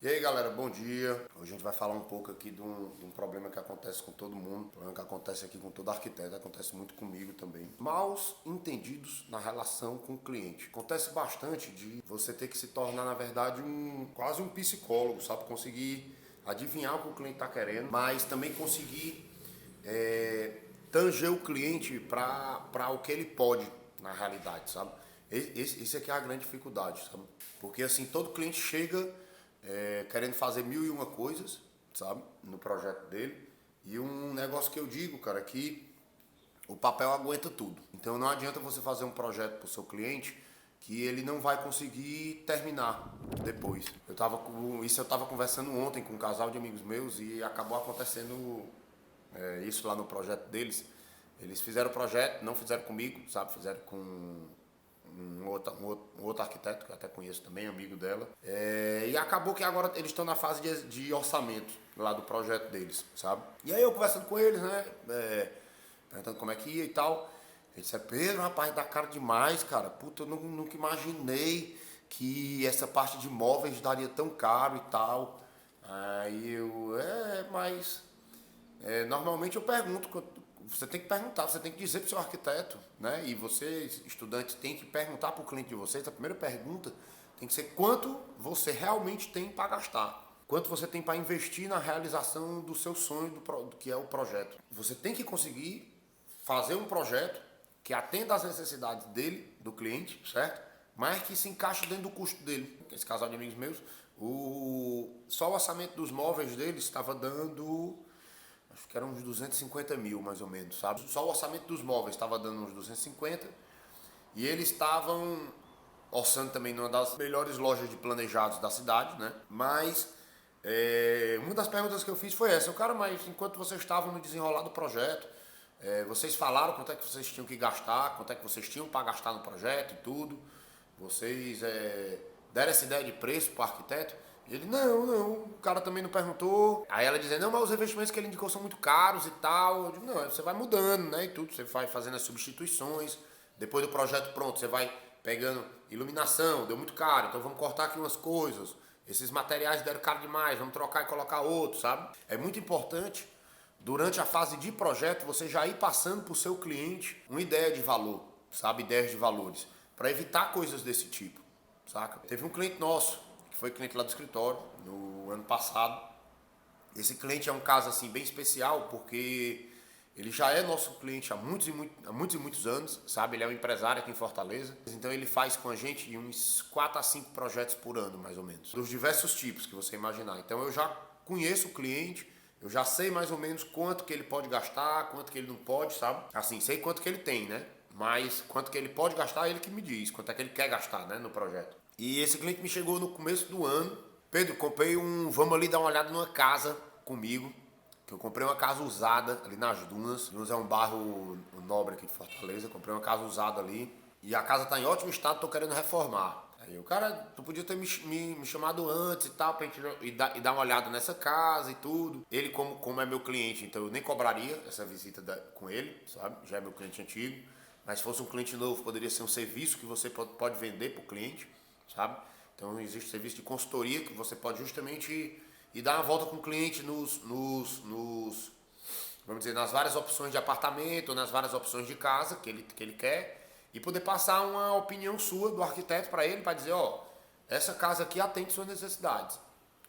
E aí galera, bom dia. Hoje a gente vai falar um pouco aqui de um problema que acontece com todo mundo, um problema que acontece aqui com todo arquiteto, acontece muito comigo também. Maus entendidos na relação com o cliente. Acontece bastante de você ter que se tornar, na verdade, quase um psicólogo, sabe? Conseguir adivinhar o que o cliente está querendo, mas também conseguir tanger o cliente para o que ele pode na realidade, sabe? Esse aqui é a grande dificuldade, sabe? Porque assim, todo cliente chega querendo fazer mil e uma coisas, sabe, no projeto dele. E um negócio que eu digo, cara, é que o papel aguenta tudo. Então não adianta você fazer um projeto para o seu cliente que ele não vai conseguir terminar depois. Eu tava conversando ontem com um casal de amigos meus e acabou acontecendo isso lá no projeto deles. Eles fizeram o projeto, não fizeram comigo, sabe, fizeram com um outro arquiteto, que eu até conheço também, amigo dela. E acabou que agora eles estão na fase de orçamento lá do projeto deles, sabe? E aí eu conversando com eles, né? Perguntando como é que ia e tal. Ele disse, Pedro, rapaz, dá cara demais, cara. Puta, eu nunca imaginei que essa parte de móveis daria tão caro e tal. Aí eu, mas normalmente eu pergunto, você tem que perguntar, você tem que dizer para o seu arquiteto, né? E vocês, estudantes, tem que perguntar para o cliente de vocês. A primeira pergunta tem que ser quanto você realmente tem para gastar. Quanto você tem para investir na realização do seu sonho, que é o projeto. Você tem que conseguir fazer um projeto que atenda às necessidades dele, do cliente, certo? Mas que se encaixe dentro do custo dele. Esse casal de amigos meus, só o orçamento dos móveis deles estava dando, acho que eram uns 250 mil mais ou menos, sabe? Só o orçamento dos móveis estava dando uns 250 e eles estavam orçando também numa das melhores lojas de planejados da cidade, né? Mas uma das perguntas que eu fiz foi essa: cara, mas enquanto vocês estavam no desenrolar do projeto, vocês falaram quanto é que vocês tinham que gastar, quanto é que vocês tinham para gastar no projeto e tudo? Vocês deram essa ideia de preço para o arquiteto? E ele, não, o cara também não perguntou. Aí ela dizendo, não, mas os investimentos que ele indicou são muito caros e tal. Eu digo, não, você vai mudando, né, e tudo, você vai fazendo as substituições. Depois do projeto pronto, você vai pegando iluminação, deu muito caro, então vamos cortar aqui umas coisas. Esses materiais deram caro demais, vamos trocar e colocar outro, sabe? É muito importante, durante a fase de projeto, você já ir passando para o seu cliente uma ideia de valor, sabe? Ideias de valores, para evitar coisas desse tipo, saca? Teve um cliente nosso, que foi cliente lá do escritório, no ano passado. Esse cliente é um caso assim bem especial, porque ele já é nosso cliente há muitos anos, sabe? Ele é um empresário aqui em Fortaleza. Então ele faz com a gente uns 4 a 5 projetos por ano, mais ou menos. Dos diversos tipos que você imaginar. Então eu já conheço o cliente, eu já sei mais ou menos quanto que ele pode gastar, quanto que ele não pode, sabe? Assim, sei quanto que ele tem, né? Mas quanto que ele pode gastar, é ele que me diz. Quanto é que ele quer gastar, né, no projeto. E esse cliente me chegou no começo do ano. Pedro, comprei vamos ali dar uma olhada numa casa comigo. Que eu comprei uma casa usada ali nas Dunas. Dunas é um bairro nobre aqui de Fortaleza. Comprei uma casa usada ali. E a casa tá em ótimo estado, tô querendo reformar. Aí o cara, tu podia ter me chamado antes e tal, pra gente ir dar uma olhada nessa casa e tudo. Ele, como é meu cliente, então eu nem cobraria essa visita com ele, sabe? Já é meu cliente antigo. Mas se fosse um cliente novo, poderia ser um serviço que você pode vender pro cliente, sabe? Então existe serviço de consultoria que você pode justamente ir dar uma volta com o cliente vamos dizer, nas várias opções de apartamento, ou nas várias opções de casa que ele quer, e poder passar uma opinião sua do arquiteto para ele, para dizer, ó, essa casa aqui atende suas necessidades.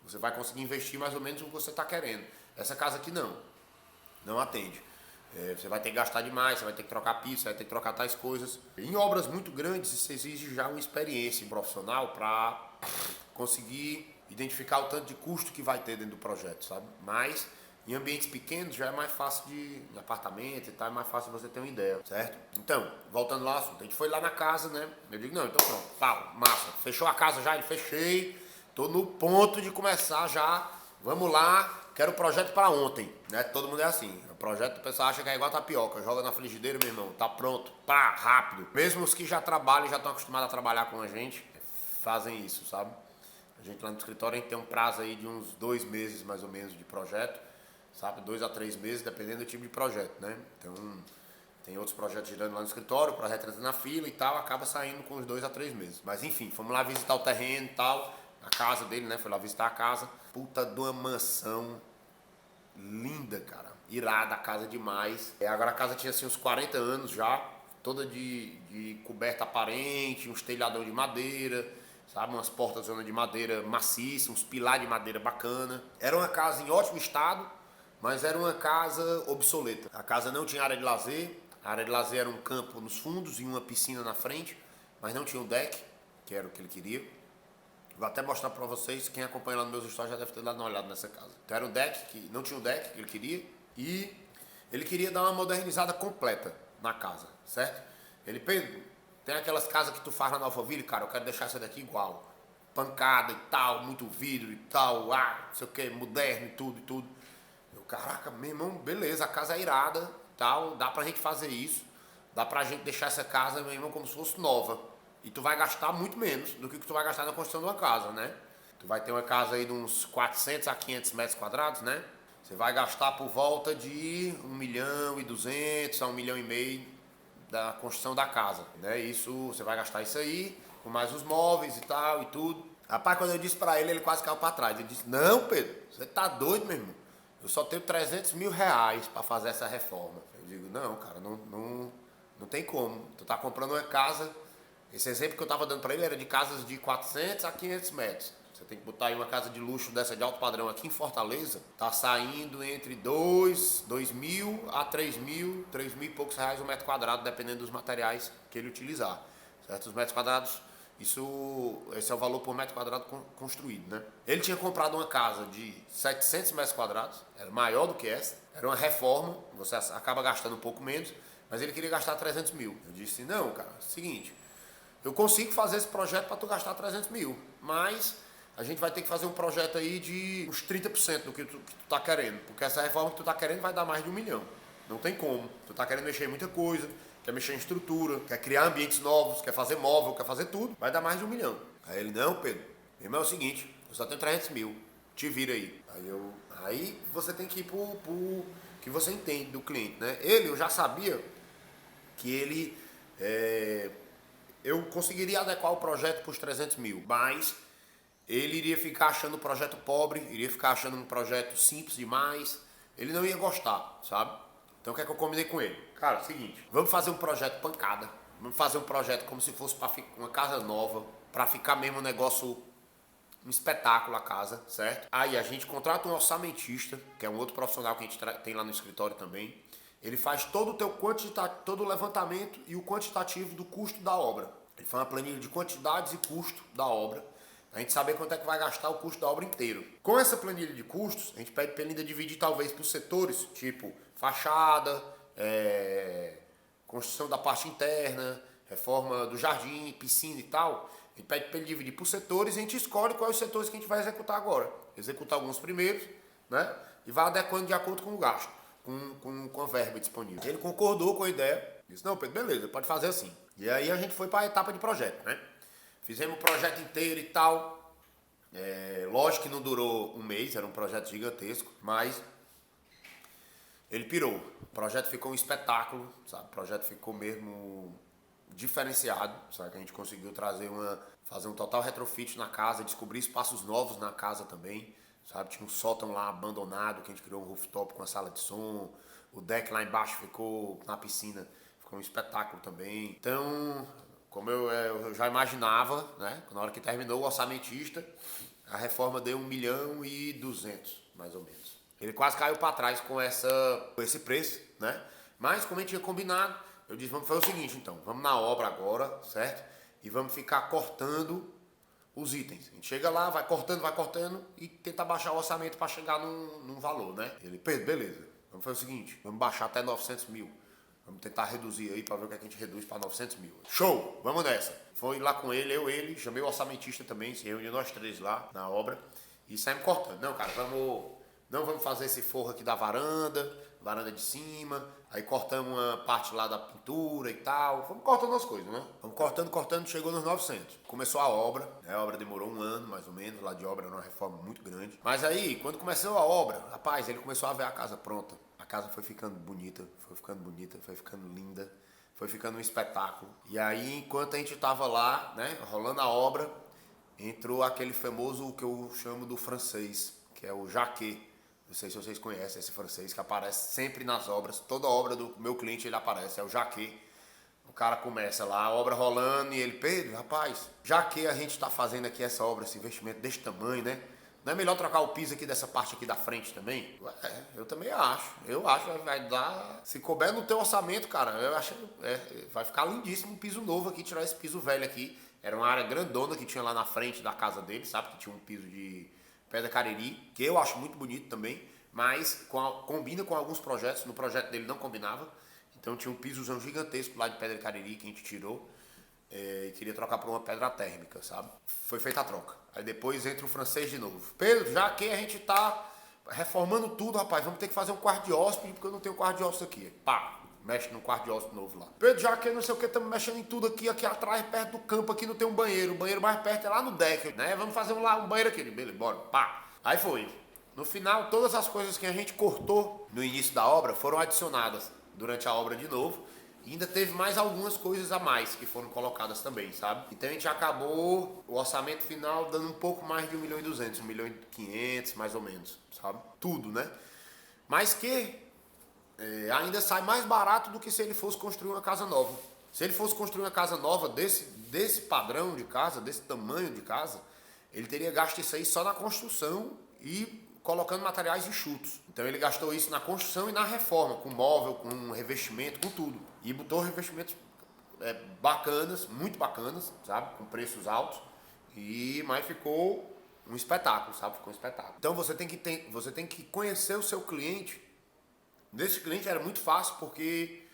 Você vai conseguir investir mais ou menos o que você está querendo. Essa casa aqui não atende. Você vai ter que gastar demais, você vai ter que trocar piso, você vai ter que trocar tais coisas. Em obras muito grandes, isso exige já uma experiência profissional para conseguir identificar o tanto de custo que vai ter dentro do projeto, sabe? Mas em ambientes pequenos já é mais fácil em apartamento e tal, é mais fácil você ter uma ideia, certo? Então, voltando lá, a gente foi lá na casa, né? Eu digo, não, então pronto, pau, massa. Fechou a casa já? Ele, fechei, tô no ponto de começar já, vamos lá. Quero o projeto para ontem, né? Todo mundo é assim. O projeto, o pessoal acha que é igual a tapioca. Joga na frigideira, meu irmão. Tá pronto. Pá, rápido. Mesmo os que já trabalham, já estão acostumados a trabalhar com a gente, fazem isso, sabe? A gente lá no escritório, a gente tem um prazo aí de uns 2 meses, mais ou menos, de projeto. Sabe? 2 a 3 meses, dependendo do tipo de projeto, né? Então, tem outros projetos girando lá no escritório, o projeto entra na fila e tal, acaba saindo com uns 2 a 3 meses. Mas enfim, fomos lá visitar o terreno e tal. a casa dele, né? Fui lá visitar a casa. Puta de uma mansão linda, cara. Irada, a casa demais. Agora a casa tinha assim uns 40 anos já, toda de coberta aparente, uns telhadão de madeira, sabe? Umas portas de madeira maciça, uns pilares de madeira bacana. Era uma casa em ótimo estado, mas era uma casa obsoleta. A casa não tinha área de lazer. A área de lazer era um campo nos fundos e uma piscina na frente, mas não tinha o deck, que era o que ele queria. Vou até mostrar pra vocês, quem acompanha lá nos meus stories já deve ter dado uma olhada nessa casa. Então era um deck, que não tinha o deck que ele queria, e ele queria dar uma modernizada completa na casa, certo? Ele, Pedro, tem aquelas casas que tu faz lá na Alphaville, cara, eu quero deixar essa daqui igual. Pancada e tal, muito vidro e tal, não sei o que, moderno e tudo e tudo. Eu, caraca, meu irmão, beleza, a casa é irada, tal, dá pra gente fazer isso. Dá pra gente deixar essa casa, meu irmão, como se fosse nova. E tu vai gastar muito menos do que tu vai gastar na construção de uma casa, né? Tu vai ter uma casa aí de uns 400 a 500 metros quadrados, né? Você vai gastar por volta de 1.200.000 a 1.500.000 da construção da casa, né? Isso, você vai gastar isso aí, com mais os móveis e tal e tudo. Rapaz, quando eu disse pra ele, ele quase caiu pra trás. Ele disse, não, Pedro, você tá doido, meu irmão? Eu só tenho 300 mil reais pra fazer essa reforma. Eu digo, não, cara, não tem como. Tu tá comprando uma casa. Esse exemplo que eu estava dando para ele era de casas de 400 a 500 metros. Você tem que botar aí uma casa de luxo dessa de alto padrão aqui em Fortaleza, tá saindo entre 2.000 a 3.000 e poucos reais o metro quadrado, dependendo dos materiais que ele utilizar. Certo? Os metros quadrados, esse é o valor por metro quadrado construído, né? Ele tinha comprado uma casa de 700 metros quadrados, era maior do que essa, era uma reforma, você acaba gastando um pouco menos, mas ele queria gastar 300 mil. Eu disse, não, cara, é o seguinte, eu consigo fazer esse projeto para tu gastar 300 mil, mas a gente vai ter que fazer um projeto aí de uns 30% do que tu tá querendo, porque essa reforma que tu tá querendo vai dar mais de 1 milhão. Não tem como. Tu tá querendo mexer em muita coisa, quer mexer em estrutura, quer criar ambientes novos, quer fazer móvel, quer fazer tudo, vai dar mais de 1 milhão. Aí ele, não, Pedro, meu irmão, é o seguinte, eu só tenho 300 mil, te vira aí. Aí você tem que ir pro que você entende do cliente, né? Eu já sabia que ele... eu conseguiria adequar o projeto para os 300 mil, mas ele iria ficar achando o projeto pobre, iria ficar achando um projeto simples demais, ele não ia gostar, sabe? Então o que é que eu combinei com ele? Cara, é o seguinte, vamos fazer um projeto pancada, vamos fazer um projeto como se fosse para uma casa nova, para ficar mesmo um negócio, um espetáculo a casa, certo? Aí a gente contrata um orçamentista, que é um outro profissional que a gente tem lá no escritório também. Ele faz todo o teu todo o levantamento e o quantitativo do custo da obra. Ele faz uma planilha de quantidades e custo da obra, a gente saber quanto é que vai gastar o custo da obra inteiro. Com essa planilha de custos, a gente pede para ele ainda dividir talvez por setores, tipo fachada, construção da parte interna, reforma do jardim, piscina e tal. A gente pede para ele dividir por setores e a gente escolhe quais os setores que a gente vai executar agora. Executar alguns primeiros, né? E vai adequando de acordo com o gasto, com a verba disponível. Ele concordou com a ideia, disse, não, Pedro, beleza, pode fazer assim. E aí a gente foi para a etapa de projeto, né? Fizemos o projeto inteiro e tal. Lógico que não durou um mês, era um projeto gigantesco, mas ele pirou. O projeto ficou um espetáculo, sabe? O projeto ficou mesmo diferenciado, sabe? Que a gente conseguiu fazer um total retrofit na casa, descobrir espaços novos na casa também, sabe? Tinha um sótão lá abandonado, que a gente criou um rooftop com a sala de som, o deck lá embaixo ficou, na piscina, ficou um espetáculo também. Então, como eu já imaginava, né? Na hora que terminou o orçamentista, a reforma deu 1.200.000, mais ou menos. Ele quase caiu para trás com esse preço, né? Mas, como a gente tinha combinado, eu disse, vamos fazer o seguinte, então. Vamos na obra agora, certo? E vamos ficar cortando os itens. A gente chega lá, vai cortando e tenta baixar o orçamento para chegar num valor, né? Ele, Pedro, beleza. Vamos fazer o seguinte, vamos baixar até 900 mil. Vamos tentar reduzir aí para ver o que a gente reduz para 900 mil. Show! Vamos nessa. Foi lá com ele, chamei o orçamentista também, se reuniu nós três lá na obra e saímos cortando. Não, cara, não vamos fazer esse forro aqui da varanda de cima, aí cortamos uma parte lá da pintura e tal, vamos cortando as coisas, né? Vamos cortando, chegou nos 900. Começou a obra, né? A obra demorou um ano, mais ou menos, lá de obra era uma reforma muito grande. Mas aí, quando começou a obra, rapaz, ele começou a ver a casa pronta. A casa foi ficando bonita, foi ficando linda, foi ficando um espetáculo. E aí, enquanto a gente tava lá, né, rolando a obra, entrou aquele famoso que eu chamo do francês, que é o Jaquet. Não sei se vocês conhecem esse francês que aparece sempre nas obras. Toda obra do meu cliente ele aparece, é o Jaquet. O cara começa lá, a obra rolando e ele, Pedro, rapaz, já que a gente está fazendo aqui essa obra, esse investimento desse tamanho, né? Não é melhor trocar o piso aqui dessa parte aqui da frente também? Eu também acho. Eu acho que vai dar. Se couber no teu orçamento, cara, eu acho vai ficar lindíssimo um piso novo aqui, tirar esse piso velho aqui. Era uma área grandona que tinha lá na frente da casa dele, sabe? Que tinha um piso de pedra cariri, que eu acho muito bonito também, mas combina com alguns projetos. No projeto dele não combinava. Então tinha um pisozão gigantesco lá de pedra cariri que a gente tirou e queria trocar por uma pedra térmica, sabe? Foi feita a troca. Aí depois entra o francês de novo. Pedro, já que a gente tá reformando tudo, rapaz, vamos ter que fazer um quarto de hóspede porque eu não tenho quarto de hóspede aqui. Pá, mexe num quarto de hóspede novo lá. Pedro, já que não sei o que, estamos mexendo em tudo aqui atrás, perto do campo, aqui não tem um banheiro. O banheiro mais perto é lá no deck, né? Vamos fazer um banheiro aqui. Beleza, bora, pá. Aí foi. No final, todas as coisas que a gente cortou no início da obra foram adicionadas durante a obra de novo. E ainda teve mais algumas coisas a mais que foram colocadas também, sabe? Então a gente acabou o orçamento final dando um pouco mais de 1.200.000, 1.500.000 mais ou menos, sabe? Tudo, né? Mas que ainda sai mais barato do que se ele fosse construir uma casa nova. Se ele fosse construir uma casa nova desse padrão de casa, desse tamanho de casa, ele teria gasto isso aí só na construção e colocando materiais enxutos. Então ele gastou isso na construção e na reforma, com móvel, com revestimento, com tudo. E botou revestimentos bacanas, muito bacanas, sabe? Com preços altos. Mas ficou um espetáculo, sabe? Ficou um espetáculo. Então você tem que conhecer o seu cliente. Desse cliente era muito fácil porque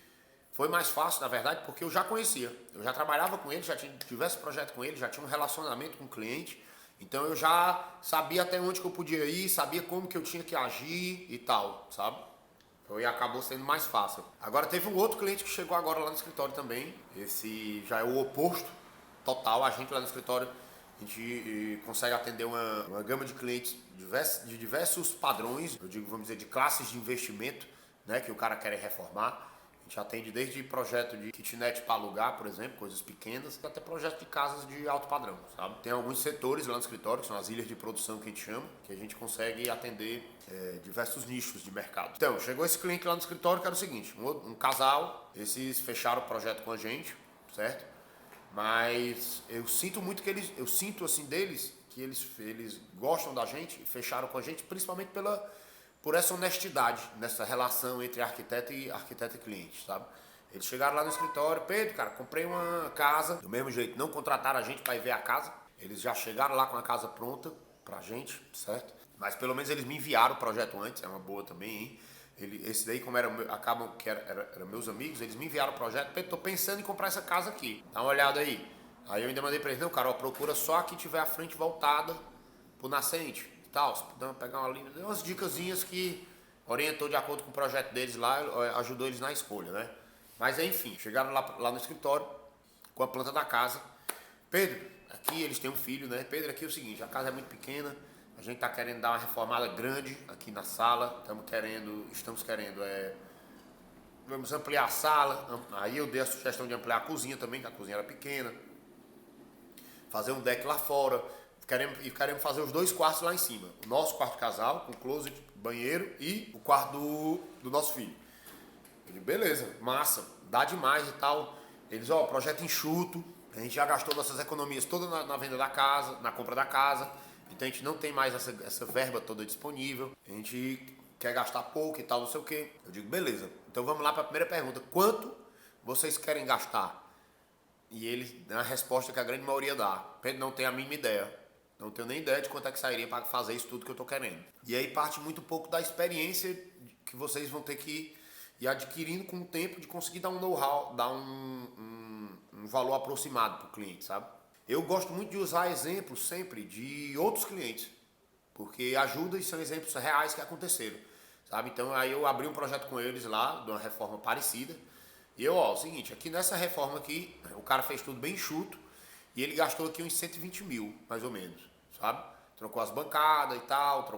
foi mais fácil, na verdade, porque eu já conhecia. Eu já trabalhava com ele, já tinha diversos projetos com ele, já tinha um relacionamento com o cliente. Então eu já sabia até onde que eu podia ir, sabia como que eu tinha que agir e tal, sabe? E acabou sendo mais fácil. Agora teve um outro cliente que chegou agora lá no escritório também. Esse já é o oposto total. A gente lá no escritório, a gente consegue atender uma gama de clientes de diversos padrões, eu digo, vamos dizer, de classes de investimento, né, que o cara quer reformar. A gente atende desde projeto de kitnet para alugar, por exemplo, coisas pequenas, até projeto de casas de alto padrão, sabe? Tem alguns setores lá no escritório, que são as ilhas de produção que a gente chama, que a gente consegue atender diversos nichos de mercado. Então, chegou esse cliente lá no escritório que era o seguinte, um casal, esses fecharam o projeto com a gente, certo? Mas eu sinto muito eu sinto assim deles, que eles gostam da gente, fecharam com a gente, principalmente por essa honestidade nessa relação entre arquiteto e cliente, sabe? Eles chegaram lá no escritório, Pedro, cara, comprei uma casa, do mesmo jeito, não contrataram a gente para ir ver a casa, eles já chegaram lá com a casa pronta pra gente, certo? Mas pelo menos eles me enviaram o projeto antes, é uma boa também, hein? Esse daí, como eram meus amigos, eles me enviaram o projeto, Pedro, tô pensando em comprar essa casa aqui, dá uma olhada aí. Aí eu ainda mandei pra eles, não, cara, ó, procura só a que tiver a frente voltada pro nascente. Tal, se puder pegar uma linha, deu umas dicasinhas que orientou de acordo com o projeto deles lá, ajudou eles na escolha, né? Mas enfim, chegaram lá no escritório com a planta da casa. Pedro, aqui eles têm um filho, né? Pedro, aqui é o seguinte, a casa é muito pequena, a gente tá querendo dar uma reformada grande aqui na sala, estamos querendo vamos ampliar a sala. Aí eu dei a sugestão de ampliar a cozinha também, que a cozinha era pequena, fazer um deck lá fora. Queremos fazer os 2 quartos lá em cima. O nosso quarto casal, com closet, banheiro e o quarto do nosso filho. Eu digo, beleza, massa, dá demais e tal. Eles, projeto enxuto, a gente já gastou nossas economias todas na venda da casa, na compra da casa. Então a gente não tem mais essa verba toda disponível. A gente quer gastar pouco e tal, não sei o quê. Eu digo, beleza. Então vamos lá para a primeira pergunta. Quanto vocês querem gastar? E ele dá a resposta que a grande maioria dá. Pedro, não tem a mínima ideia. Não tenho nem ideia de quanto é que sairia para fazer isso tudo que eu estou querendo. E aí parte muito pouco da experiência que vocês vão ter que ir adquirindo com o tempo de conseguir dar um know-how, dar um valor aproximado para o cliente, sabe? Eu gosto muito de usar exemplos sempre de outros clientes, porque ajuda e são exemplos reais que aconteceram, sabe? Então aí eu abri um projeto com eles lá, de uma reforma parecida, e é o seguinte, aqui nessa reforma aqui, o cara fez tudo bem enxuto, e ele gastou aqui uns 120 mil, mais ou menos, sabe? Trocou as bancadas e tal,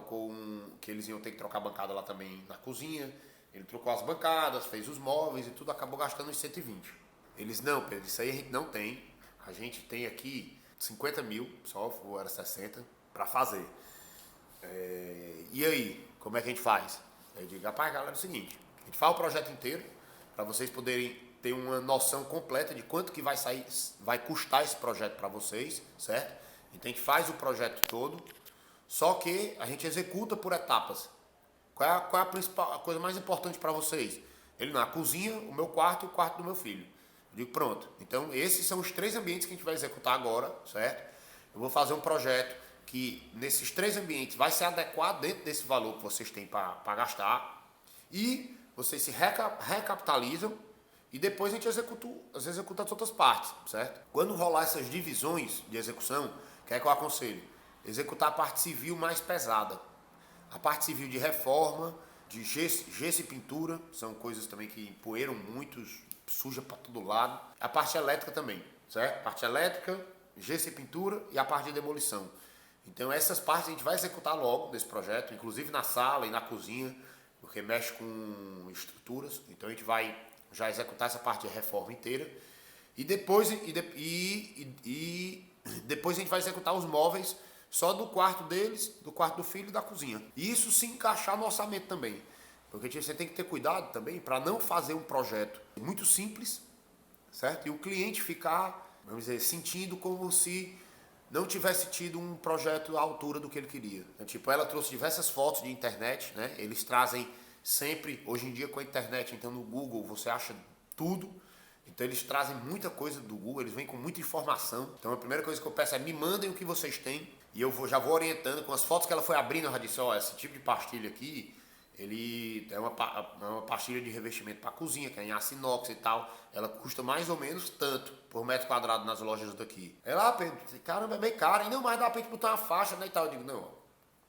que eles iam ter que trocar a bancada lá também na cozinha. Ele trocou as bancadas, fez os móveis e tudo, acabou gastando uns 120. Eles, não, Pedro, isso aí a gente não tem. A gente tem aqui 50 mil, só ou era 60, para fazer. E aí, como é que a gente faz? Eu digo, rapaz, galera, é o seguinte, a gente faz o projeto inteiro, para vocês poderem ter uma noção completa de quanto que vai custar esse projeto para vocês, certo? Então a gente faz o projeto todo, só que a gente executa por etapas. Qual é a coisa mais importante para vocês? Ele na cozinha, o meu quarto e o quarto do meu filho. Eu digo, pronto. Então esses são os 3 ambientes que a gente vai executar agora, certo? Eu vou fazer um projeto que nesses 3 ambientes vai ser adequado dentro desse valor que vocês têm para gastar, e vocês se recapitalizam e depois a gente executa as outras partes, certo? Quando rolar essas divisões de execução, o que é que eu aconselho? Executar a parte civil mais pesada. A parte civil de reforma, de gesso e pintura, são coisas também que empoeiram muito, suja para todo lado. A parte elétrica também, certo? Parte elétrica, gesso e pintura e a parte de demolição. Então essas partes a gente vai executar logo desse projeto, inclusive na sala e na cozinha, porque mexe com estruturas. Então a gente vai já executar essa parte de reforma inteira. E depois, depois a gente vai executar os móveis só do quarto deles, do quarto do filho e da cozinha. E isso se encaixar no orçamento também. Porque você tem que ter cuidado também para não fazer um projeto muito simples, certo? E o cliente ficar, vamos dizer, sentindo como se não tivesse tido um projeto à altura do que ele queria. Então, tipo, ela trouxe diversas fotos de internet, né? Eles trazem sempre, hoje em dia com a internet, então no Google você acha tudo. Então eles trazem muita coisa do Google, eles vêm com muita informação. Então a primeira coisa que eu peço é me mandem o que vocês têm. E eu já vou orientando com as fotos que ela foi abrindo, eu já disse, ó, esse tipo de pastilha aqui, ele é uma pastilha de revestimento para cozinha, que é em aço inox e tal. Ela custa mais ou menos tanto por metro quadrado nas lojas daqui. Ela, Pedro, caramba, é bem caro, hein? Não, mas dá pra gente botar uma faixa, né, e tal. Eu digo, não,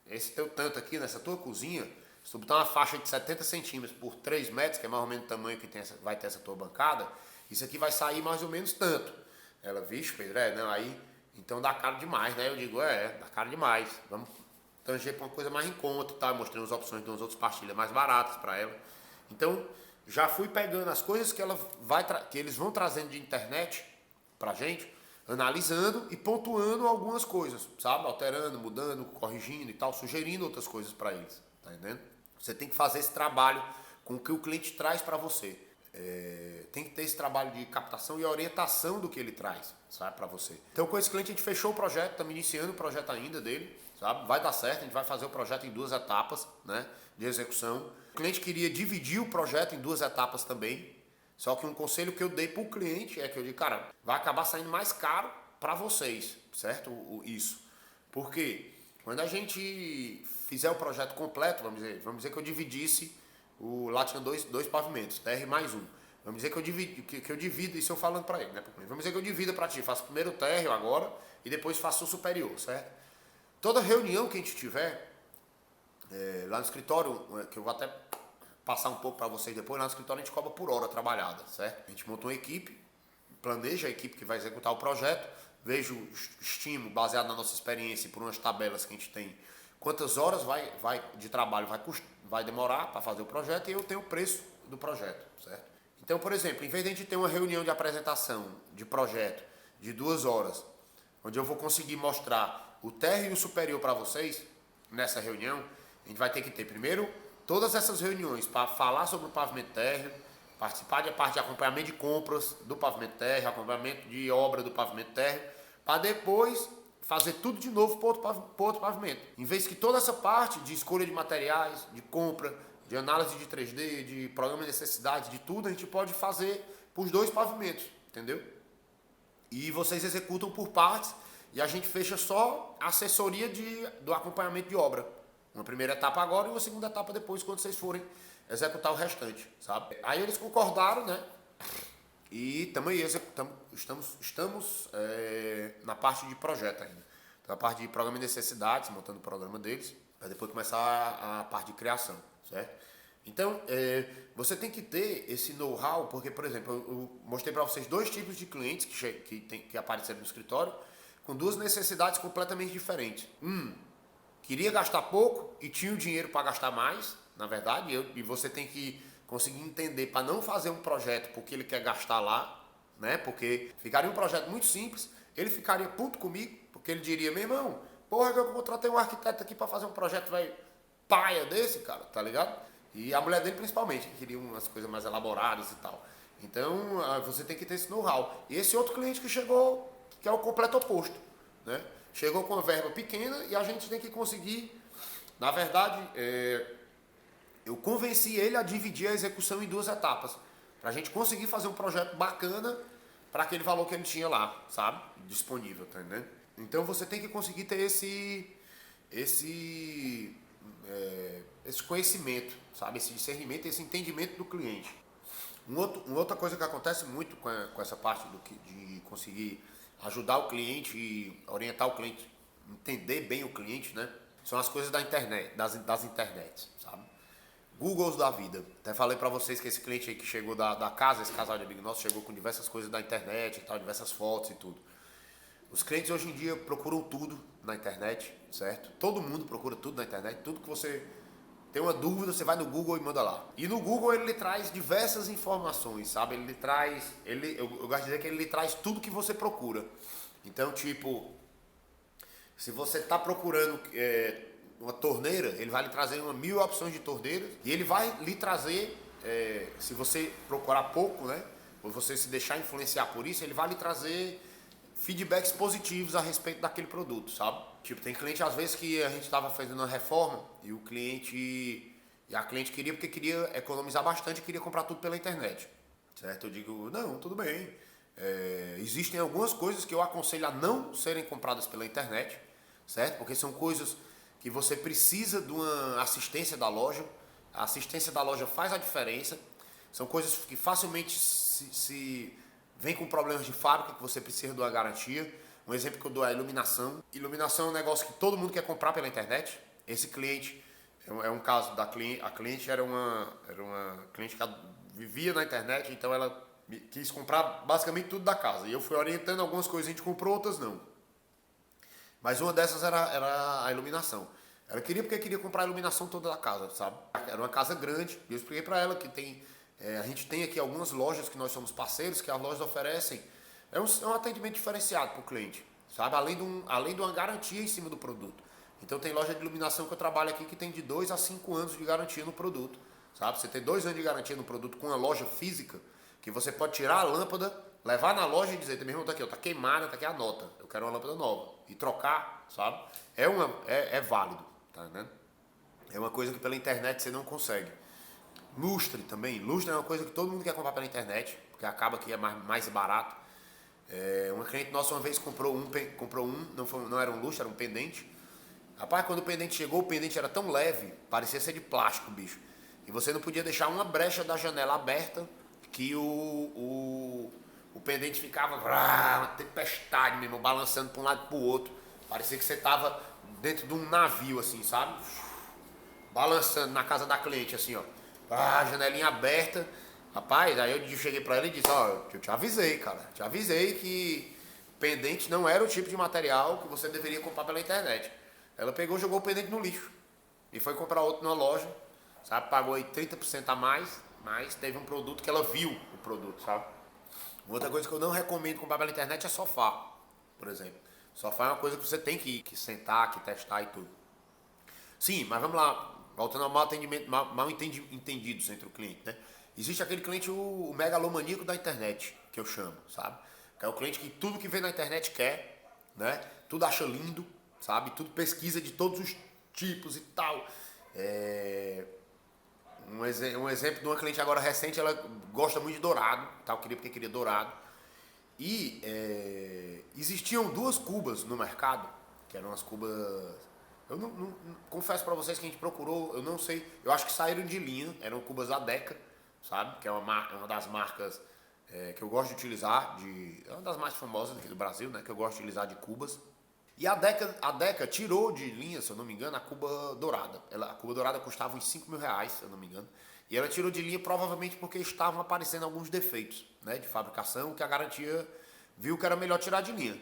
esse teu tanto aqui, nessa tua cozinha, se tu botar uma faixa de 70 centímetros por 3 metros, que é mais ou menos o tamanho que vai ter essa tua bancada, isso aqui vai sair mais ou menos tanto. Ela, vixe, Pedro, não, aí, então dá caro demais, né? Eu digo, dá caro demais, vamos tanger para uma coisa mais em conta, tá? Mostrando as opções de umas outras pastilhas mais baratas para ela. Então, já fui pegando as coisas que que eles vão trazendo de internet pra gente, analisando e pontuando algumas coisas, sabe? Alterando, mudando, corrigindo e tal, sugerindo outras coisas para eles, tá entendendo? Você tem que fazer esse trabalho com o que o cliente traz para você. Tem que ter esse trabalho de captação e orientação do que ele traz, sabe, para você. Então com esse cliente a gente fechou o projeto, estamos iniciando o projeto ainda dele, sabe? Vai dar certo, a gente vai fazer o projeto em 2 etapas, né, de execução. O cliente queria dividir o projeto em 2 etapas também, só que um conselho que eu dei para o cliente é que eu digo, cara, vai acabar saindo mais caro para vocês, certo? Isso. Porque quando a gente fizer o projeto completo, vamos dizer que eu dividisse lá tinha dois pavimentos, TR mais um. Vamos dizer que eu divido, isso eu falando para ele, né? Vamos dizer que eu divido para ti, faço primeiro o térreo agora e depois faço o superior, certo? Toda reunião que a gente tiver lá no escritório, que eu vou até passar um pouco para vocês depois, lá no escritório a gente cobra por hora trabalhada, certo? A gente monta uma equipe, planeja a equipe que vai executar o projeto, vejo, estimo, baseado na nossa experiência e por umas tabelas que a gente tem, quantas horas de trabalho vai demorar para fazer o projeto, e eu tenho o preço do projeto, certo? Então, por exemplo, em vez de a gente ter uma reunião de apresentação de projeto de 2 horas, onde eu vou conseguir mostrar o térreo e o superior para vocês, nessa reunião, a gente vai ter que ter primeiro todas essas reuniões para falar sobre o pavimento térreo, participar da parte de acompanhamento de compras do pavimento térreo, acompanhamento de obra do pavimento térreo, para depois fazer tudo de novo para outro pavimento. Em vez que toda essa parte de escolha de materiais, de compra, de análise de 3D, de programa de necessidade, de tudo, a gente pode fazer para os 2 pavimentos, entendeu? E vocês executam por partes e a gente fecha só a assessoria do acompanhamento de obra. Uma primeira etapa agora e uma segunda etapa depois, quando vocês forem executar o restante, sabe? Aí eles concordaram, né? E estamos na parte de projeto ainda. Então, a parte de programa de necessidades, montando o programa deles, para depois começar a parte de criação, certo? Então, você tem que ter esse know-how, porque, por exemplo, eu mostrei para vocês 2 tipos de clientes que apareceram no escritório, com 2 necessidades completamente diferentes. Queria gastar pouco e tinha o dinheiro para gastar mais, na verdade, e você tem que conseguir entender para não fazer um projeto porque ele quer gastar lá, né? Porque ficaria um projeto muito simples, ele ficaria puto comigo, porque ele diria, meu irmão, porra, eu contratei um arquiteto aqui pra fazer um projeto, velho, paia desse, cara, tá ligado? E a mulher dele principalmente, que queria umas coisas mais elaboradas e tal. Então, você tem que ter esse know-how. E esse outro cliente que chegou, que é o completo oposto, né? Chegou com uma verba pequena e a gente tem que conseguir, na verdade, eu convenci ele a dividir a execução em 2 etapas, pra gente conseguir fazer um projeto bacana para aquele valor que ele tinha lá, sabe? Disponível, tá entendendo? Então você tem que conseguir ter esse conhecimento, sabe? Esse discernimento, esse entendimento do cliente. Uma outra coisa que acontece muito com essa parte de conseguir ajudar o cliente e orientar o cliente, entender bem o cliente, né? São as coisas da internet, das internets, sabe? Googles da vida. Até falei pra vocês que esse cliente aí que chegou da casa, esse casal de amigo nosso, chegou com diversas coisas da internet e tal, diversas fotos e tudo. Os clientes hoje em dia procuram tudo na internet, certo? Todo mundo procura tudo na internet, tudo que você tem uma dúvida, você vai no Google e manda lá. E no Google ele lhe traz diversas informações, sabe? Ele lhe traz, eu gosto de dizer que ele lhe traz tudo que você procura. Então, tipo, se você está procurando uma torneira, ele vai lhe trazer 1000 opções de torneiras e ele vai lhe trazer, se você procurar pouco, né? Ou você se deixar influenciar por isso, ele vai lhe trazer feedbacks positivos a respeito daquele produto, sabe? Tipo, tem cliente às vezes que a gente estava fazendo uma reforma e a cliente queria porque queria economizar bastante e queria comprar tudo pela internet, certo? Eu digo, não, tudo bem. Existem algumas coisas que eu aconselho a não serem compradas pela internet, certo? Porque são coisas que você precisa de uma assistência da loja. A assistência da loja faz a diferença. São coisas que facilmente se vem com problemas de fábrica que você precisa de uma garantia. Um exemplo que eu dou é a iluminação. Iluminação é um negócio que todo mundo quer comprar pela internet. Esse cliente, é um caso da cliente, a cliente era uma cliente que vivia na internet, então ela quis comprar basicamente tudo da casa. E eu fui orientando algumas coisas, a gente comprou, outras não. Mas uma dessas era a iluminação. Ela queria porque queria comprar a iluminação toda da casa, sabe? Era uma casa grande. E eu expliquei pra ela que a gente tem aqui algumas lojas que nós somos parceiros, que as lojas oferecem. É um atendimento diferenciado para o cliente, sabe? Além de uma garantia em cima do produto. Então tem loja de iluminação que eu trabalho aqui que tem de 2 a 5 anos de garantia no produto, sabe? Você tem 2 anos de garantia no produto com uma loja física, que você pode tirar a lâmpada, levar na loja e dizer, meu irmão, tá aqui, ó, tá queimada, tá aqui a nota, eu quero uma lâmpada nova. E trocar, sabe? É válido, tá entendendo? É uma coisa que pela internet você não consegue. Lustre também. Lustre é uma coisa que todo mundo quer comprar pela internet, porque acaba que é mais barato. Uma cliente nossa uma vez comprou não era um lustre, era um pendente. Rapaz, quando o pendente chegou, o pendente era tão leve, parecia ser de plástico, bicho. E você não podia deixar uma brecha da janela aberta, que o pendente ficava uma tempestade mesmo, balançando para um lado e para o outro. Parecia que você estava dentro de um navio, assim, sabe? Balançando na casa da cliente, assim, ó. Janelinha aberta. Rapaz, aí eu cheguei pra ela e disse, ó, eu te avisei, cara. Te avisei que pendente não era o tipo de material que você deveria comprar pela internet. Ela pegou e jogou o pendente no lixo. E foi comprar outro na loja, sabe? Pagou aí 30% a mais, mas teve um produto que ela viu o produto, sabe? Outra coisa que eu não recomendo comprar pela internet é sofá, por exemplo. Sofá é uma coisa que você tem que sentar, que testar e tudo. Sim, mas vamos lá. Voltando ao mal entendidos entre o cliente, né? Existe aquele cliente, o megalomaníaco da internet, que eu chamo, sabe? Que é o cliente que tudo que vê na internet quer, né? Tudo acha lindo, sabe? Tudo pesquisa de todos os tipos e tal. Um exemplo de uma cliente agora recente, ela gosta muito de dourado, tal, queria porque queria dourado. E existiam 2 cubas no mercado, que eram as cubas... Eu não confesso pra vocês que a gente procurou, eu não sei, eu acho que saíram de linha, eram cubas da Deca, sabe? Que é uma das marcas que eu gosto de utilizar, é uma das mais famosas aqui do Brasil, né? Que eu gosto de utilizar de cubas. E a Deca tirou de linha, se eu não me engano, a cuba dourada. A cuba dourada custava uns 5 mil reais, se eu não me engano. E ela tirou de linha provavelmente porque estavam aparecendo alguns defeitos, né, de fabricação, que a garantia viu que era melhor tirar de linha.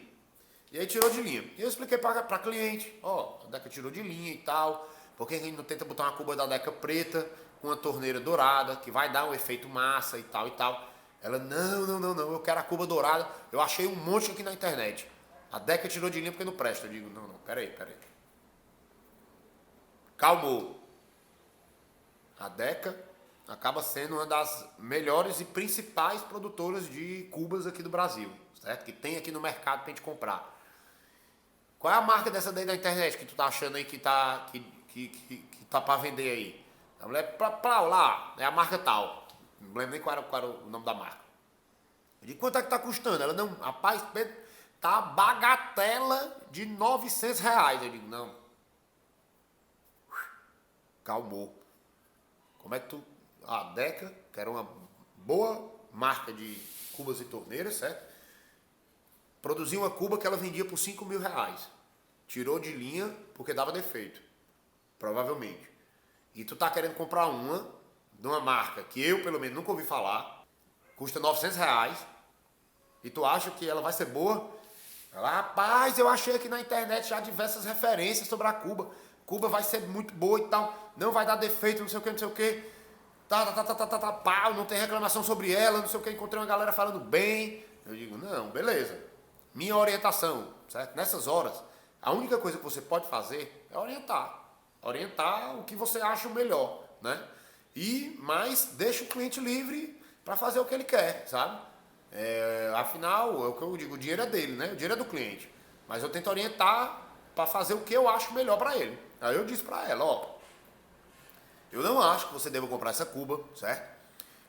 E aí tirou de linha. E eu expliquei pra cliente, ó, a Deca tirou de linha e tal, por que a gente não tenta botar uma cuba da Deca preta com uma torneira dourada, que vai dar um efeito massa e tal e tal. Ela, não, eu quero a cuba dourada. Eu achei um monte aqui na internet. A Deca tirou de linha porque não presta. Eu digo, não, peraí. Calmou. A Deca acaba sendo uma das melhores e principais produtoras de cubas aqui do Brasil, certo? Que tem aqui no mercado pra gente comprar. Qual é a marca dessa daí da internet que tu tá achando aí que tá pra vender aí? A mulher, pra lá, é a marca tal. Não lembro nem qual era o nome da marca. Eu digo, quanto é que tá custando? Ela, não, rapaz, tá bagatela de R$ 900. Eu digo, não. Calmou. Como é que tu... A Deca, que era uma boa marca de cubas e torneiras, certo? Produziu uma cuba que ela vendia por R$ 5.000. Tirou de linha porque dava defeito. Provavelmente. E tu tá querendo comprar uma de uma marca que eu, pelo menos, nunca ouvi falar. Custa R$ 900. E tu acha que ela vai ser boa? Ela, rapaz, eu achei aqui na internet já diversas referências sobre a cuba. Cuba vai ser muito boa e tal. Não vai dar defeito, não sei o que. Pau, não tem reclamação sobre ela, não sei o que. Encontrei uma galera falando bem. Eu digo, não, beleza. Minha orientação, certo? Nessas horas, a única coisa que você pode fazer é orientar. Orientar o que você acha o melhor, né? Mas deixa o cliente livre para fazer o que ele quer, sabe? Afinal, é o que eu digo, o dinheiro é dele, né? O dinheiro é do cliente. Mas eu tento orientar para fazer o que eu acho melhor para ele. Aí eu disse para ela, ó, eu não acho que você deva comprar essa cuba, certo?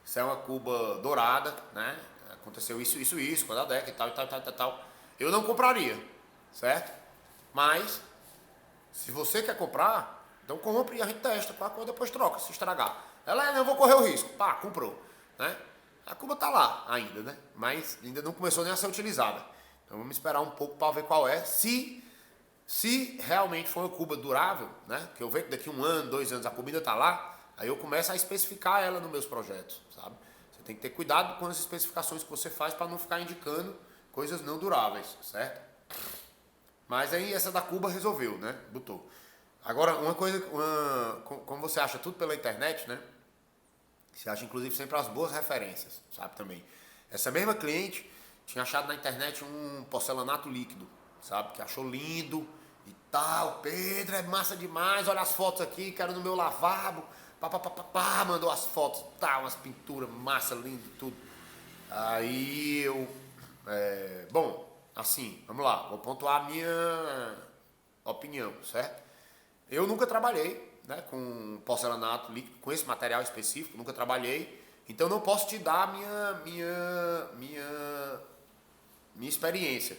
Isso é uma cuba dourada, né? Aconteceu isso, com a Deca e tal. Eu não compraria, certo? Mas, se você quer comprar, então compre e a gente testa, pá, depois troca, se estragar. Ela, eu vou correr o risco. Pá, comprou, né? A cuba tá lá ainda, né? Mas ainda não começou nem a ser utilizada. Então vamos esperar um pouco para ver qual é. Se realmente for uma cuba durável, né? Que eu vejo que daqui 1 ano, 2 anos a cuba ainda tá lá, aí eu começo a especificar ela nos meus projetos, sabe? Você tem que ter cuidado com as especificações que você faz para não ficar indicando coisas não duráveis, certo? Mas aí essa da Cuba resolveu, né? Botou. Agora, como você acha tudo pela internet, né? Você acha inclusive sempre as boas referências, sabe também. Essa mesma cliente tinha achado na internet um porcelanato líquido, sabe? Que achou lindo e tal. Pedro, é massa demais, olha as fotos aqui, quero no meu lavabo. Mandou as fotos, tá, umas pinturas, massa, lindo, tudo. Aí eu... bom, assim, vamos lá, vou pontuar a minha opinião, certo? Eu nunca trabalhei, né, com porcelanato líquido, com esse material específico, nunca trabalhei, então não posso te dar a minha experiência.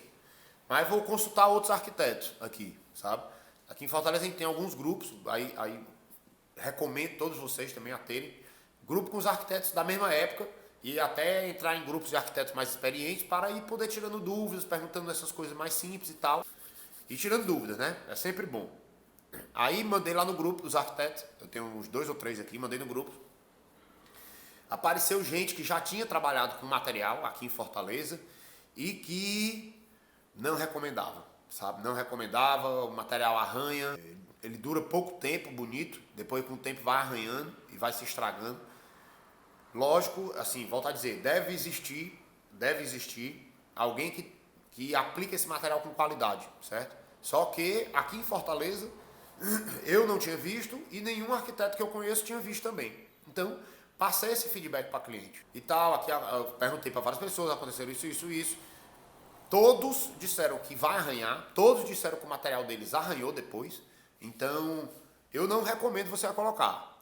Mas vou consultar outros arquitetos aqui, sabe? Aqui em Fortaleza a gente tem alguns grupos, aí recomendo todos vocês também a terem grupo com os arquitetos da mesma época e até entrar em grupos de arquitetos mais experientes para ir poder tirando dúvidas, perguntando essas coisas mais simples e tal. E tirando dúvidas, né? É sempre bom. Aí mandei lá no grupo dos arquitetos, eu tenho uns 2 ou 3 aqui, mandei no grupo. Apareceu gente que já tinha trabalhado com material aqui em Fortaleza e que não recomendava, sabe? Não recomendava, o material arranha, ele dura pouco tempo, bonito, depois com o tempo vai arranhando e vai se estragando. Lógico, assim, volto a dizer, deve existir alguém que aplique esse material com qualidade, certo? Só que aqui em Fortaleza eu não tinha visto e nenhum arquiteto que eu conheço tinha visto também. Então, passei esse feedback para cliente e tal. Aqui eu perguntei para várias pessoas, aconteceu isso. Todos disseram que vai arranhar, todos disseram que o material deles arranhou depois. Então, eu não recomendo você a colocar.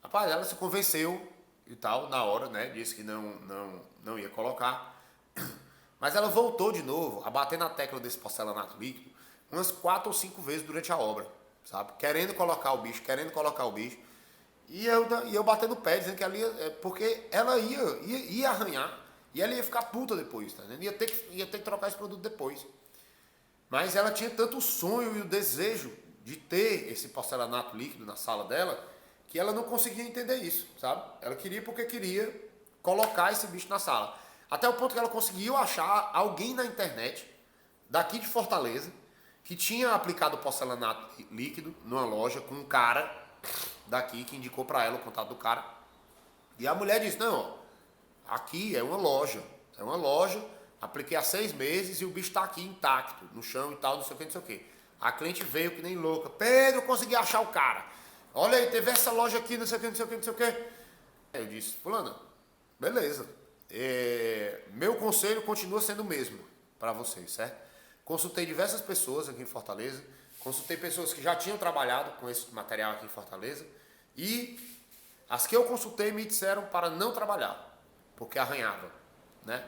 Rapaz, ela se convenceu e tal, na hora, né? Disse que não ia colocar. Mas ela voltou de novo a bater na tecla desse porcelanato líquido umas 4 ou 5 vezes durante a obra, sabe? Querendo colocar o bicho. E eu batendo o pé, dizendo que ela ia... Porque ela ia arranhar e ela ia ficar puta depois, tá entendendo? Ia ter que trocar esse produto depois. Mas ela tinha tanto o sonho e o desejo de ter esse porcelanato líquido na sala dela que ela não conseguia entender isso, sabe? Ela queria porque queria colocar esse bicho na sala. Até o ponto que ela conseguiu achar alguém na internet, daqui de Fortaleza, que tinha aplicado porcelanato líquido numa loja com um cara daqui que indicou para ela o contato do cara. E a mulher disse, não, aqui é uma loja, apliquei há 6 meses e o bicho tá aqui intacto, no chão e tal, não sei o que, não sei o que. A cliente veio que nem louca. Pedro, eu consegui achar o cara. Olha aí, teve essa loja aqui, não sei o que, não sei o que, não sei o que. Eu disse, fulana, beleza. Meu conselho continua sendo o mesmo para vocês, certo? Consultei diversas pessoas aqui em Fortaleza, consultei pessoas que já tinham trabalhado com esse material aqui em Fortaleza e as que eu consultei me disseram para não trabalhar, porque arranhava, né?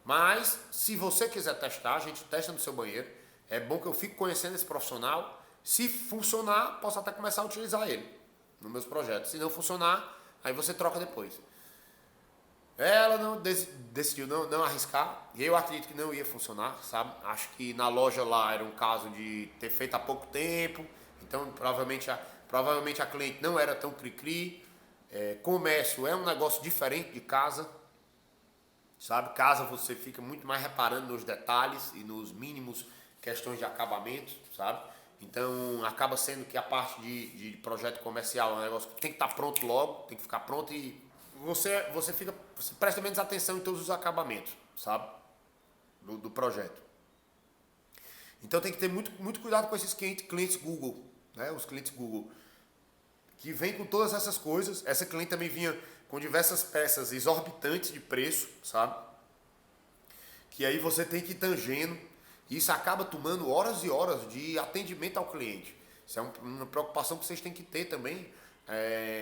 Mas se você quiser testar, a gente testa no seu banheiro. É bom que eu fique conhecendo esse profissional. Se funcionar, posso até começar a utilizar ele nos meus projetos. Se não funcionar, aí você troca depois. Ela não decidiu não arriscar. E eu acredito que não ia funcionar, sabe? Acho que na loja lá era um caso de ter feito há pouco tempo. Então provavelmente a cliente não era tão cri-cri. Comércio é um negócio diferente de casa. Sabe? Casa você fica muito mais reparando nos detalhes e nos mínimos questões de acabamento, sabe? Então acaba sendo que a parte de projeto comercial é um negócio que tem que estar pronto logo, tem que ficar pronto e você presta menos atenção em todos os acabamentos, sabe? Do projeto. Então tem que ter muito cuidado com esses clientes Google, né? Os clientes Google que vêm com todas essas coisas. Essa cliente também vinha com diversas peças exorbitantes de preço, sabe? Que aí você tem que ir tangendo. E isso acaba tomando horas e horas de atendimento ao cliente. Isso é uma preocupação que vocês têm que ter também.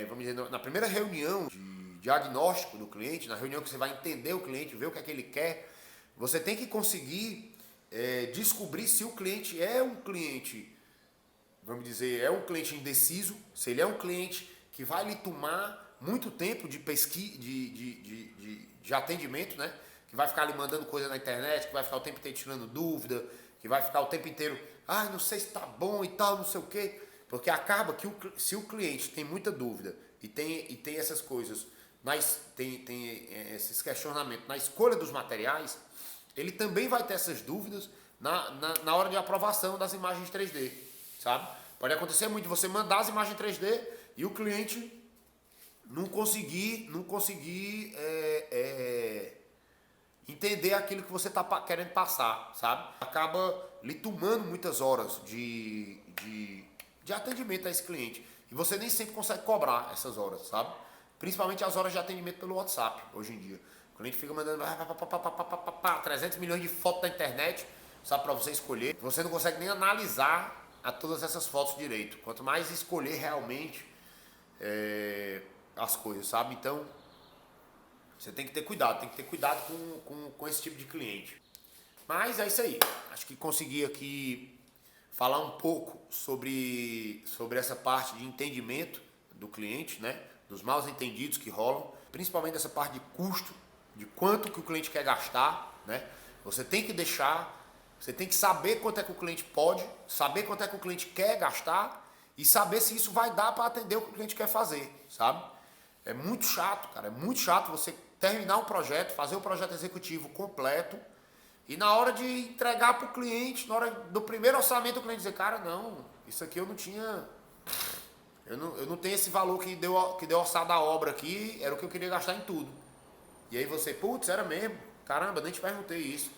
Vamos dizer, na primeira reunião de diagnóstico do cliente, na reunião que você vai entender o cliente, ver o que é que ele quer, você tem que conseguir descobrir se o cliente é um cliente, vamos dizer, é um cliente indeciso, se ele é um cliente que vai lhe tomar muito tempo de pesquisa, de atendimento, né? Que vai ficar lhe mandando coisa na internet, que vai ficar o tempo inteiro tirando dúvida, que vai ficar o tempo inteiro, não sei se tá bom e tal, não sei o quê. Porque acaba que se o cliente tem muita dúvida e tem essas coisas, tem esses questionamentos na escolha dos materiais, ele também vai ter essas dúvidas na hora de aprovação das imagens 3D, sabe? Pode acontecer muito de você mandar as imagens 3D e o cliente não conseguir entender aquilo que você está querendo passar, sabe? Acaba lhe tomando muitas horas de atendimento a esse cliente. E você nem sempre consegue cobrar essas horas, sabe? Principalmente as horas de atendimento pelo WhatsApp, hoje em dia. O cliente fica mandando 300 milhões de fotos na internet, sabe, para você escolher. Você não consegue nem analisar todas essas fotos direito. Quanto mais escolher realmente as coisas, sabe? Então, você tem que ter cuidado com esse tipo de cliente. Mas é isso aí. Acho que consegui aqui falar um pouco sobre essa parte de entendimento do cliente, né? Dos mal entendidos que rolam, principalmente dessa parte de custo, de quanto que o cliente quer gastar, né? Você tem que saber quanto é que o cliente pode, saber quanto é que o cliente quer gastar e saber se isso vai dar para atender o que o cliente quer fazer, sabe? É muito chato, cara, é muito chato você terminar um projeto, fazer o projeto executivo completo e na hora de entregar para o cliente, na hora do primeiro orçamento, o cliente dizer, cara, não, isso aqui eu não tinha, eu não tenho esse valor que deu orçado a obra aqui, era o que eu queria gastar em tudo. E aí você, putz, era mesmo, caramba, nem te perguntei isso.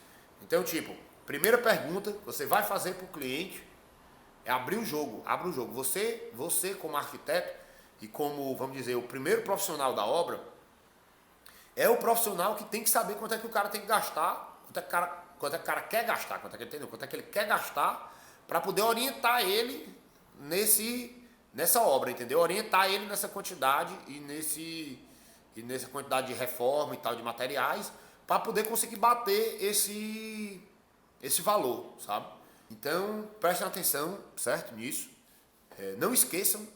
Então, tipo, primeira pergunta que você vai fazer para o cliente é abrir o jogo, abre o jogo. Você como arquiteto e como, vamos dizer, o primeiro profissional da obra, é o profissional que tem que saber quanto é que o cara tem que gastar, quanto é que o cara quer gastar, quanto é que ele quer gastar, para poder orientar ele nessa obra, entendeu? Orientar ele nessa quantidade e nessa quantidade de reforma e tal, de materiais, para poder conseguir bater esse valor, sabe? Então, prestem atenção, certo, nisso. Não esqueçam,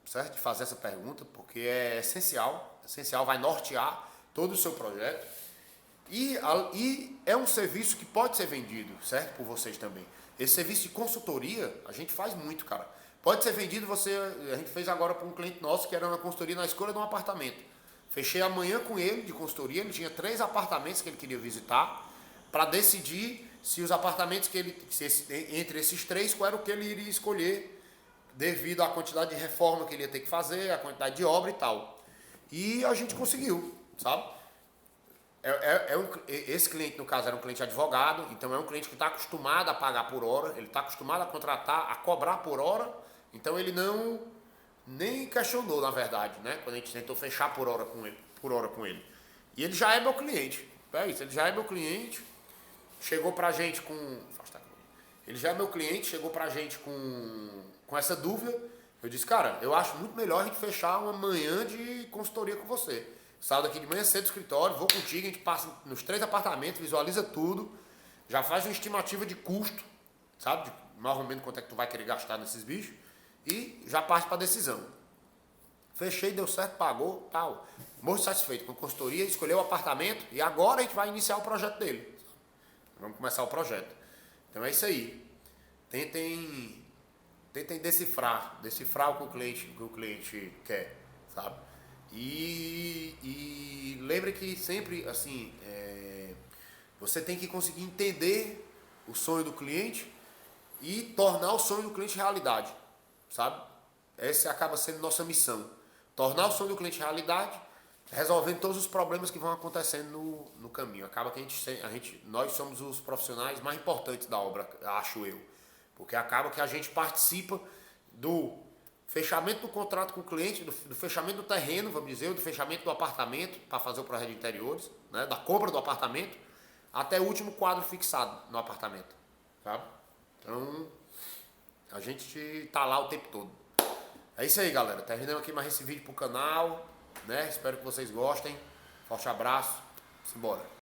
certo, de fazer essa pergunta, porque é essencial, vai nortear todo o seu projeto. E é um serviço que pode ser vendido, certo, por vocês também. Esse serviço de consultoria, a gente faz muito, cara. Pode ser vendido, a gente fez agora para um cliente nosso que era uma consultoria na escolha de um apartamento. Fechei amanhã com ele de consultoria, ele tinha 3 apartamentos que ele queria visitar, para decidir se os apartamentos entre esses 3, qual era o que ele iria escolher, devido à quantidade de reforma que ele ia ter que fazer, a quantidade de obra e tal. E a gente conseguiu, sabe? Esse cliente, no caso, era um cliente advogado, então é um cliente que está acostumado a pagar por hora, ele está acostumado a contratar, a cobrar por hora, então ele não nem questionou, na verdade, né? Quando a gente tentou fechar por hora com ele. E ele já é meu cliente. É isso, ele já é meu cliente. Chegou pra gente com. Ele já é meu cliente, chegou pra gente com essa dúvida. Eu disse, cara, eu acho muito melhor a gente fechar uma manhã de consultoria com você. Saio daqui de manhã cedo do escritório, vou contigo, a gente passa nos 3 apartamentos, visualiza tudo, já faz uma estimativa de custo, sabe? De mais ou menos quanto é que tu vai querer gastar nesses bichos, e já parte pra decisão. Fechei, deu certo, pagou, tal. Muito satisfeito com a consultoria, escolheu o apartamento e agora a gente vai iniciar o projeto dele. Vamos começar o projeto. Então é isso aí. Tentem decifrar o que o cliente quer, sabe? E lembre que sempre, assim, você tem que conseguir entender o sonho do cliente e tornar o sonho do cliente realidade, sabe? Essa acaba sendo nossa missão. Tornar o sonho do cliente realidade, resolvendo todos os problemas que vão acontecendo no caminho. Acaba que nós somos os profissionais mais importantes da obra, acho eu. Porque acaba que a gente participa do fechamento do contrato com o cliente, do fechamento do terreno, vamos dizer, do fechamento do apartamento para fazer o projeto de interiores, né, da compra do apartamento, até o último quadro fixado no apartamento, sabe? Então, a gente tá lá o tempo todo. É isso aí, galera. Terminamos aqui mais esse vídeo pro canal, né? Espero que vocês gostem. Forte abraço. Simbora.